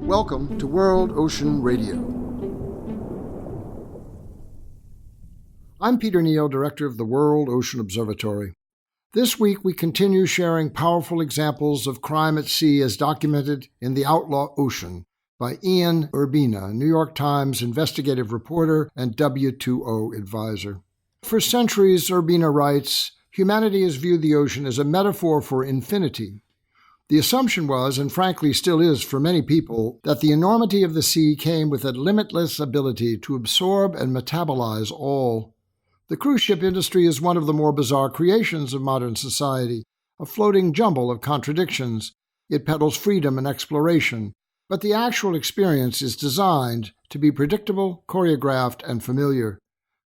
Welcome to World Ocean Radio. I'm Peter Neal, Director of the World Ocean Observatory. This week we continue sharing powerful examples of crime at sea as documented in The Outlaw Ocean by Ian Urbina, New York Times investigative reporter and W2O advisor. For centuries, Urbina writes, humanity has viewed the ocean as a metaphor for infinity. The assumption was, and frankly still is for many people, that the enormity of the sea came with a limitless ability to absorb and metabolize all. The cruise ship industry is one of the more bizarre creations of modern society, a floating jumble of contradictions. It peddles freedom and exploration, but the actual experience is designed to be predictable, choreographed, and familiar.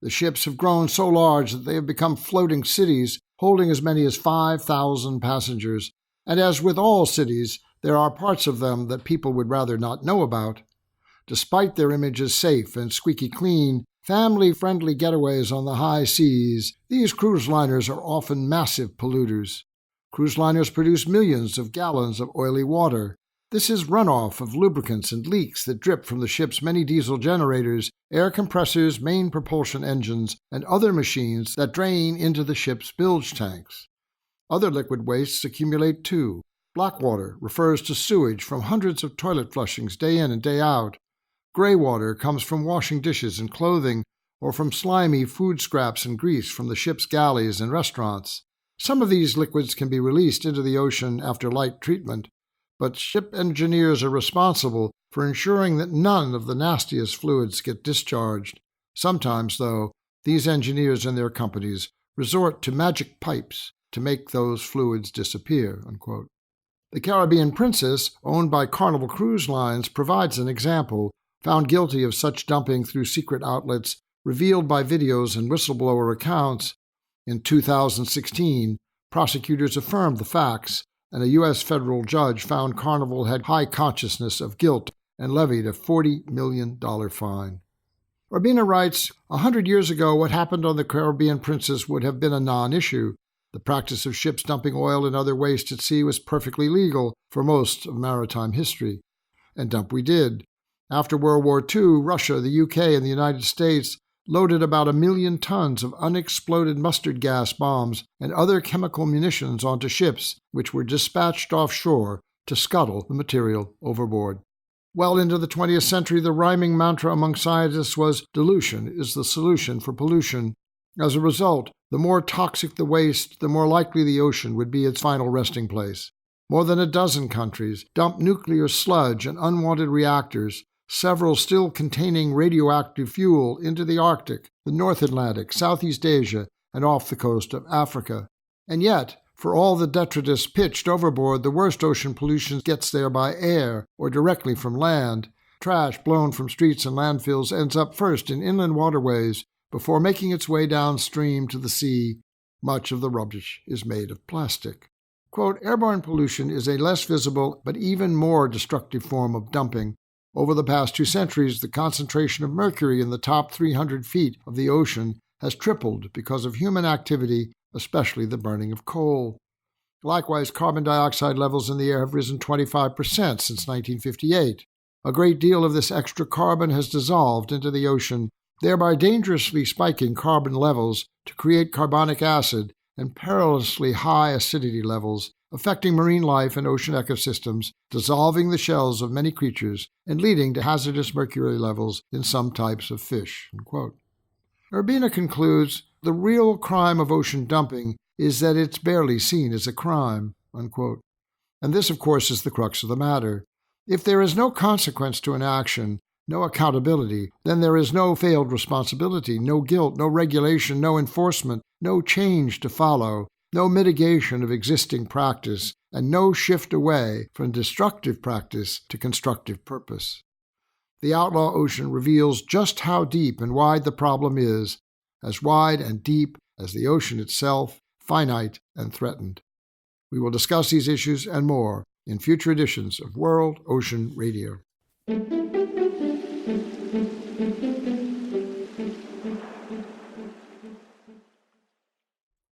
The ships have grown so large that they have become floating cities, holding as many as 5,000 passengers. And as with all cities, there are parts of them that people would rather not know about. Despite their image as safe and squeaky clean, family-friendly getaways on the high seas, these cruise liners are often massive polluters. Cruise liners produce millions of gallons of oily water. This is runoff of lubricants and leaks that drip from the ship's many diesel generators, air compressors, main propulsion engines, and other machines that drain into the ship's bilge tanks. Other liquid wastes accumulate too. Blackwater refers to sewage from hundreds of toilet flushings day in and day out. Gray water comes from washing dishes and clothing, or from slimy food scraps and grease from the ship's galleys and restaurants. Some of these liquids can be released into the ocean after light treatment, but ship engineers are responsible for ensuring that none of the nastiest fluids get discharged. Sometimes, though, these engineers and their companies resort to magic pipes to make those fluids disappear, unquote. The Caribbean Princess, owned by Carnival Cruise Lines, provides an example, found guilty of such dumping through secret outlets revealed by videos and whistleblower accounts. In 2016, prosecutors affirmed the facts, and a U.S. federal judge found Carnival had high consciousness of guilt and levied a $40 million fine. Urbina writes, 100 years ago, what happened on the Caribbean Princess would have been a non-issue. The practice of ships dumping oil and other waste at sea was perfectly legal for most of maritime history. And dump we did. After World War II, Russia, the UK, and the United States loaded about 1 million tons of unexploded mustard gas bombs and other chemical munitions onto ships, which were dispatched offshore to scuttle the material overboard. Well into the 20th century, the rhyming mantra among scientists was, dilution is the solution for pollution. As a result, the more toxic the waste, the more likely the ocean would be its final resting place. More than a dozen countries dumped nuclear sludge and unwanted reactors, several still containing radioactive fuel, into the Arctic, the North Atlantic, Southeast Asia, and off the coast of Africa. And yet, for all the detritus pitched overboard, the worst ocean pollution gets there by air or directly from land. Trash blown from streets and landfills ends up first in inland waterways before making its way downstream to the sea. Much of the rubbish is made of plastic. Quote, airborne pollution is a less visible but even more destructive form of dumping. Over the past 2 centuries, the concentration of mercury in the top 300 feet of the ocean has tripled because of human activity, especially the burning of coal. Likewise, carbon dioxide levels in the air have risen 25% since 1958. A great deal of this extra carbon has dissolved into the ocean, thereby dangerously spiking carbon levels to create carbonic acid and perilously high acidity levels, affecting marine life and ocean ecosystems, dissolving the shells of many creatures, and leading to hazardous mercury levels in some types of fish. Unquote. Urbina concludes, the real crime of ocean dumping is that it's barely seen as a crime. Unquote. And this, of course, is the crux of the matter. If there is no consequence to an action, no accountability, then there is no failed responsibility, no guilt, no regulation, no enforcement, no change to follow, no mitigation of existing practice, and no shift away from destructive practice to constructive purpose. The Outlaw Ocean reveals just how deep and wide the problem is, as wide and deep as the ocean itself, finite and threatened. We will discuss these issues and more in future editions of World Ocean Radio.